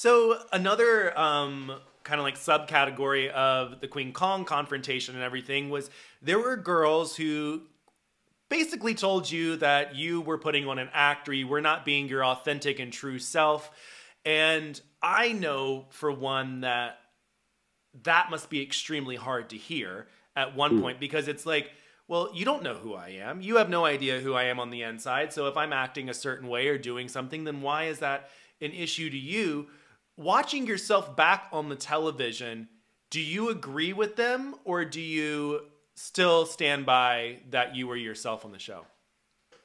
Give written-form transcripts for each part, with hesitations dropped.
So another kind of like subcategory of the Queen Kong confrontation and everything was there were girls who basically told you that you were putting on an act or you were not being your authentic and true self. And I know for one that that must be extremely hard to hear at one Mm. point because it's like, well, you don't know who I am. You have no idea who I am on the inside. So if I'm acting a certain way or doing something, then why is that an issue to you? Watching yourself back on the television, do you agree with them or do you still stand by that you were yourself on the show?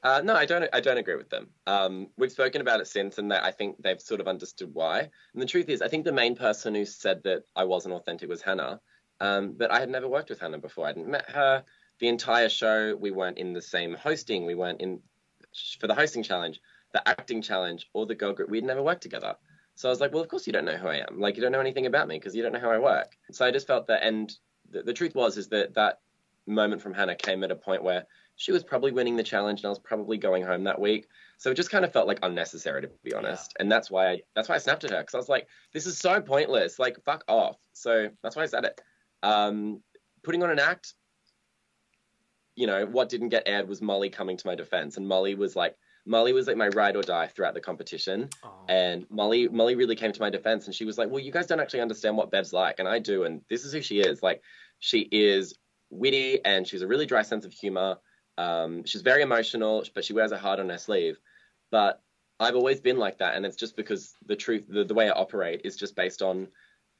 No, I don't. I don't agree with them. We've spoken about it since, and that I think they've sort of understood why. And the truth is, I think the main person who said that I wasn't authentic was Hannah. But I had never worked with Hannah before. I hadn't met her. The entire show, we weren't in the same hosting. We weren't in for the hosting challenge, the acting challenge, or the girl group. We'd never worked together. So I was like, well, of course you don't know who I am. Like, you don't know anything about me because you don't know how I work. So I just felt that, and the truth was, is that that moment from Hannah came at a point where she was probably winning the challenge and I was probably going home that week. So it just kind of felt like unnecessary, to be Yeah. honest. And that's why I snapped at her, because I was like, this is so pointless. Like, fuck off. So that's why I said it. Putting on an act, what didn't get aired was Molly coming to my defense. And Molly was like my ride or die throughout the competition. Oh. And Molly really came to my defense, and she was like, well, you guys don't actually understand what Bev's like, and I do, and this is who she is. Like, she is witty and she's a really dry sense of humor. She's very emotional, but she wears her heart on her sleeve. But I've always been like that, and it's just because the truth, the way I operate is just based on,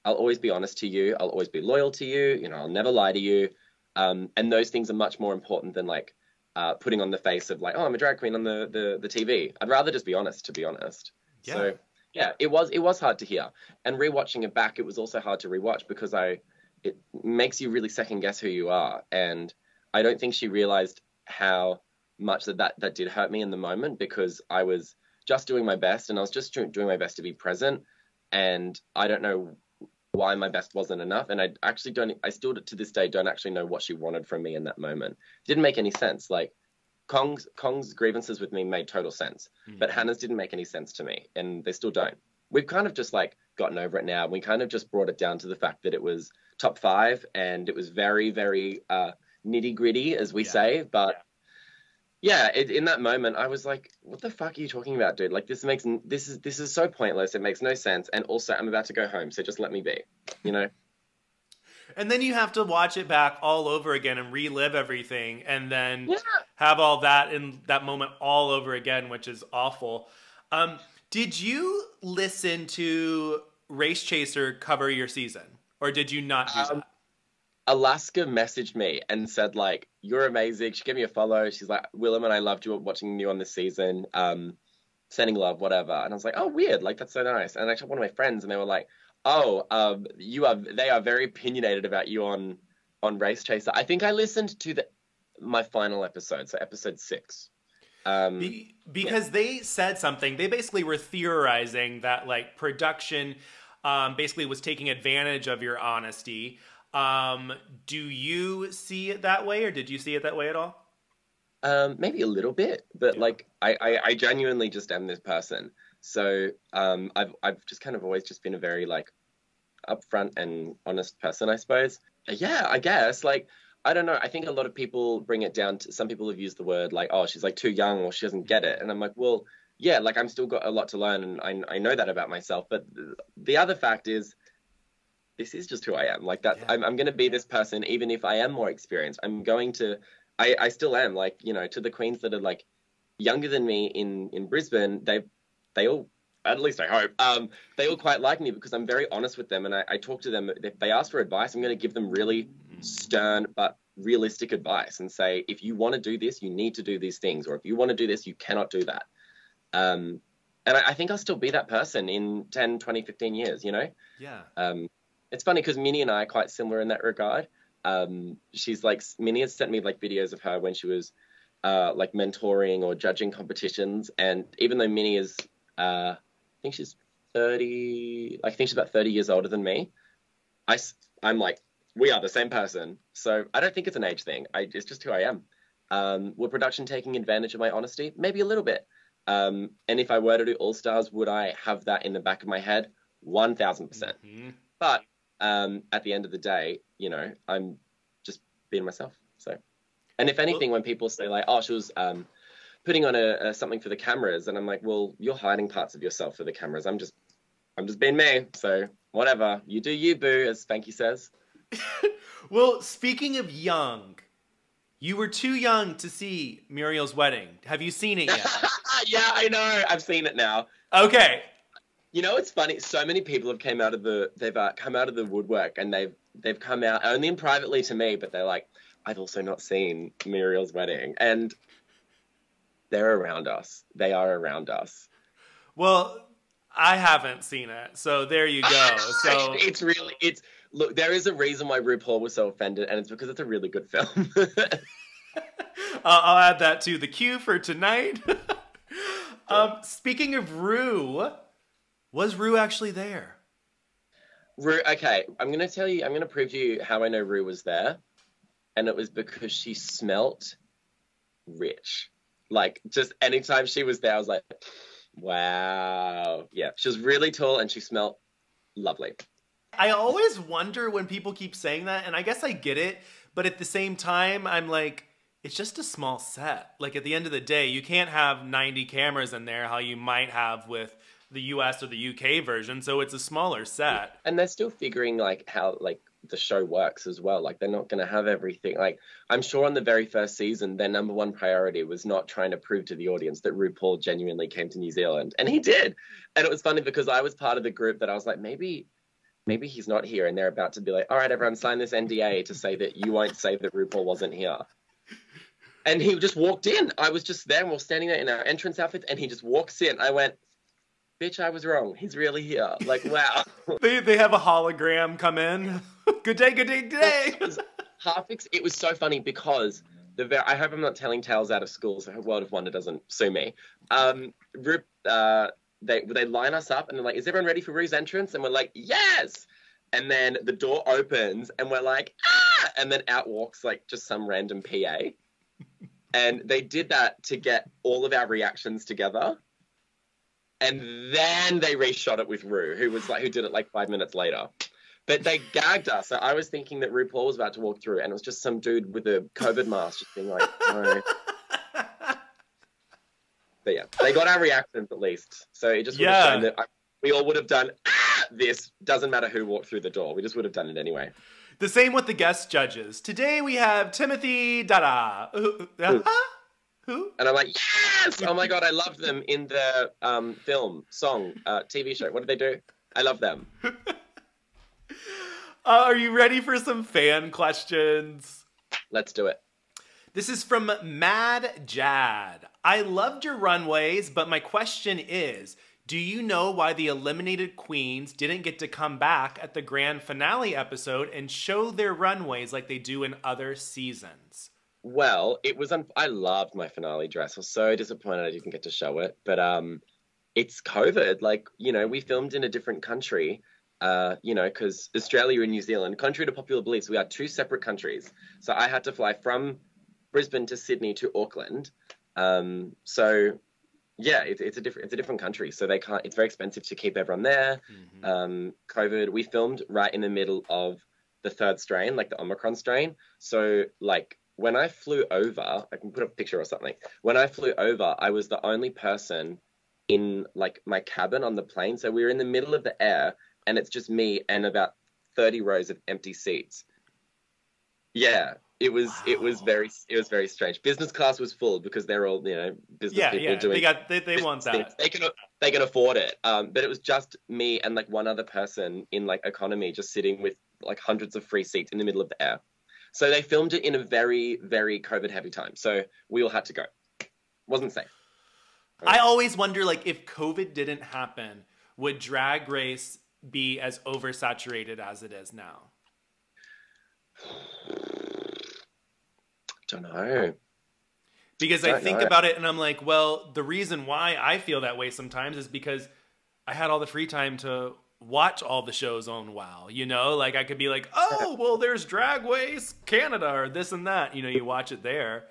I'll always be honest to you, I'll always be loyal to you, I'll never lie to you. And those things are much more important than like putting on the face of like, oh, I'm a drag queen on the TV. I'd rather just be honest, to be honest. Yeah. So yeah, it was hard to hear. And rewatching it back, it was also hard to rewatch because it makes you really second guess who you are. And I don't think she realized how much that did hurt me in the moment, because I was just doing my best and I was just doing my best to be present. And I don't know why my best wasn't enough. And I still to this day don't actually know what she wanted from me in that moment. It didn't make any sense. Like, Kong's grievances with me made total sense, but Mhm. Hannah's didn't make any sense to me, and they still don't. We've kind of just like gotten over it now. We kind of just brought it down to the fact that it was top five and it was very, very nitty gritty, as we Yeah. say. But yeah, in that moment, I was like, "What the fuck are you talking about, dude? Like, this is so pointless. It makes no sense. And also, I'm about to go home, so just let me be, you know." And then you have to watch it back all over again and relive everything and then Yeah. have all that in that moment all over again, which is awful. Um, did you listen to Race Chaser cover your season? Or did you not do Um, that? Alaska messaged me and said, like, you're amazing. She gave me a follow. She's like, Willem and I loved you watching you on this season. Sending love, whatever. And I was like, oh, weird. Like, that's so nice. And I told one of my friends and they were like, oh, they are very opinionated about you on Race Chaser. I think I listened to my final episode, so episode 6. Yeah. Because they said something. They basically were theorizing that like production basically was taking advantage of your honesty. Do you see it that way, or did you see it that way at all? Maybe a little bit, but Yeah. like I genuinely just am this person. So I've just kind of always just been a very like upfront and honest person, I suppose. Yeah, I guess. Like, I don't know. I think a lot of people bring it down to, some people have used the word like, oh, she's like too young or she doesn't get it. And I'm like, well, yeah, like I'm still got a lot to learn and I know that about myself. But the other fact is, this is just who I am. Like, that's, Yeah. I'm going to be this person, even if I am more experienced. I still am, like, to the queens that are like younger than me in Brisbane, they all, at least I hope, they all quite like me because I'm very honest with them. And I talk to them. If they ask for advice, I'm going to give them really stern but realistic advice and say, if you want to do this, you need to do these things. Or if you want to do this, you cannot do that. And I think I'll still be that person in 10, 20, 15 years, you know? Yeah. It's funny because Minnie and I are quite similar in that regard. She's like, Minnie has sent me like videos of her when she was like mentoring or judging competitions. And even though Minnie is, I think she's 30, I think she's about 30 years older than me. I'm like, we are the same person. So I don't think it's an age thing. It's just who I am. Were production taking advantage of my honesty? Maybe a little bit. And if I were to do All Stars, would I have that in the back of my head? 1000%. Mhm. But at the end of the day, I'm just being myself. So, and if Well, anything, when people say like, "Oh, she was putting on a something for the cameras," and I'm like, "Well, you're hiding parts of yourself for the cameras. I'm just being me. So whatever, you do you, boo," as Spanky says. well, speaking of young, you were too young to see Muriel's Wedding. Have you seen it yet? Yeah, I know. I've seen it now. Okay. It's funny. So many people have come out of the woodwork, and they've come out only in privately to me, but they're like, "I've also not seen Muriel's Wedding," and they're around us. They are around us. Well, I haven't seen it, so there you go. So it's look. There is a reason why RuPaul was so offended, and it's because it's a really good film. I'll add that to the queue for tonight. Speaking of Rue, was Rue actually there? Rue, okay, I'm gonna prove to you how I know Rue was there, and it was because she smelt rich. Like, just anytime she was there, I was like, wow. Yeah, she was really tall and she smelled lovely. I always wonder when people keep saying that, and I guess I get it, but at the same time, I'm like, it's just a small set. Like, at the end of the day, you can't have 90 cameras in there how you might have with the US or the UK version, so it's a smaller set. And they're still figuring, like, how, like, the show works as well. Like, they're not going to have everything. Like, I'm sure on the very first season, their number one priority was not trying to prove to the audience that RuPaul genuinely came to New Zealand. And he did. And it was funny because I was part of the group that I was like, maybe he's not here. And they're about to be like, all right, everyone, sign this NDA to say that you won't say that RuPaul wasn't here. And he just walked in. I was just there, and we're standing there in our entrance outfits, and he just walks in. I went, bitch, I was wrong. He's really here. Like, wow. They have a hologram come in. Good day, good day, good day. It was so funny because I hope I'm not telling tales out of school, so I hope World of Wonder doesn't sue me. They line us up, and they're like, is everyone ready for Rue's entrance? And we're like, yes! And then the door opens, and we're like, ah! And then out walks, like, just some random PA. And they did that to get all of our reactions together. And then they reshot it with Rue, who did it like 5 minutes later. But they gagged us. So I was thinking that RuPaul was about to walk through, and it was just some dude with a COVID mask just being like, no. But yeah, they got our reactions at least. So it just would have shown that we all would have done this. Doesn't matter who walked through the door. We just would have done it anyway. The same with the guest judges. Today we have Timothy Dada. Who? And I'm like, yes! Oh my God, I loved them in the film, song, TV show. What did they do? I love them. Are you ready for some fan questions? Let's do it. This is from Mad Jad. I loved your runways, but my question is, do you know why the eliminated queens didn't get to come back at the grand finale episode and show their runways like they do in other seasons? Well, I loved my finale dress. I was so disappointed I didn't get to show it. But it's COVID. Like, we filmed in a different country, because Australia and New Zealand, contrary to popular beliefs, we are two separate countries. So I had to fly from Brisbane to Sydney to Auckland. So yeah, it's a different country. So it's very expensive to keep everyone there. Mm-hmm. COVID, we filmed right in the middle of the third strain, like the Omicron strain. So like, when I flew over, I can put up a picture or something. When I flew over, I was the only person in like my cabin on the plane. So we were in the middle of the air, and it's just me and about 30 rows of empty seats. Yeah, it was very strange. Business class was full because they're all business people doing. They want that. They can afford it. But it was just me and like one other person in like economy, just sitting with like hundreds of free seats in the middle of the air. So they filmed it in a very, very COVID-heavy time. So we all had to go. Wasn't safe. I always wonder, like, if COVID didn't happen, would Drag Race be as oversaturated as it is now? Don't know. Because I think about it and I'm like, well, the reason why I feel that way sometimes is because I had all the free time to watch all the shows on WoW, like I could be like, oh, well, there's Drag Race Canada or this and that, you watch it there.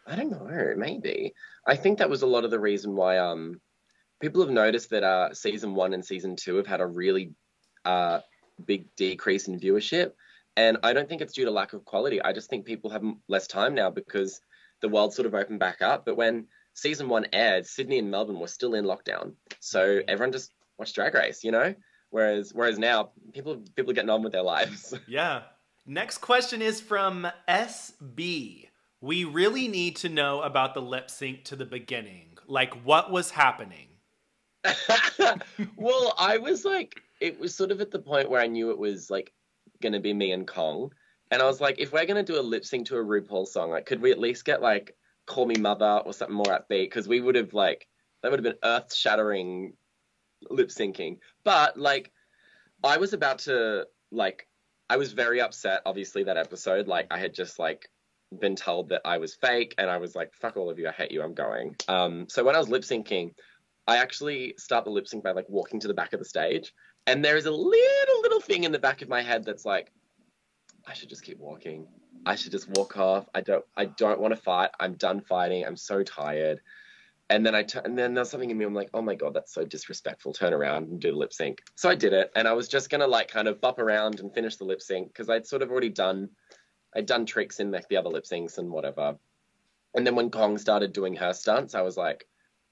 I don't know, maybe. I think that was a lot of the reason why people have noticed that season 1 and season 2 have had a really uh, big decrease in viewership. And I don't think it's due to lack of quality. I just think people have less time now because the world sort of opened back up. But when season 1 aired, Sydney and Melbourne were still in lockdown. So everyone just watched Drag Race, you know? Whereas now people are getting on with their lives. Yeah. Next question is from SB. We really need to know about the lip sync to the beginning. Like, what was happening? Well, I was like, it was sort of at the point where I knew it was like going to be me and Kong. And I was like, if we're going to do a lip sync to a RuPaul song, like, could we at least get like Call Me Mother or something more upbeat? Because we would have like, that would have been earth shattering lip syncing. But like, I was about to like, I was very upset, obviously, that episode. Like, I had just like been told that I was fake, and I was like, fuck all of you, I hate you, I'm going. So when I was lip syncing, I actually start the lip sync by like walking to the back of the stage. And there is a little thing in the back of my head that's like, I should just keep walking. I should just walk off. I don't want to fight. I'm done fighting. I'm so tired. And then and then there's something in me. I'm like, oh my God, that's so disrespectful. Turn around and do the lip sync. So I did it. And I was just going to like kind of bop around and finish the lip sync because I'd sort of already I'd done tricks in like the other lip syncs and whatever. And then when Kong started doing her stunts, I was like,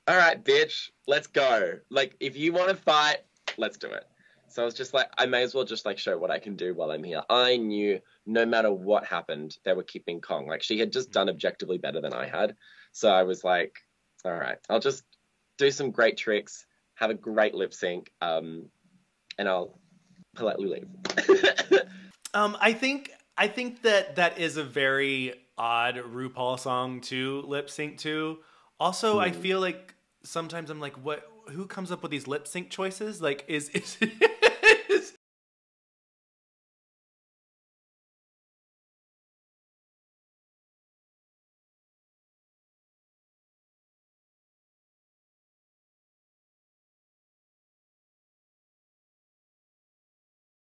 all right, bitch, let's go. Like, if you want to fight, let's do it. So I was just like, I may as well just like show what I can do while I'm here. I knew no matter what happened, they were keeping Kong. Like, she had just done objectively better than I had. So I was like, all right, I'll just do some great tricks, have a great lip sync, and I'll politely leave. I think that is a very odd RuPaul song to lip sync to. Also, I feel like sometimes I'm like, who comes up with these lip sync choices? Like, is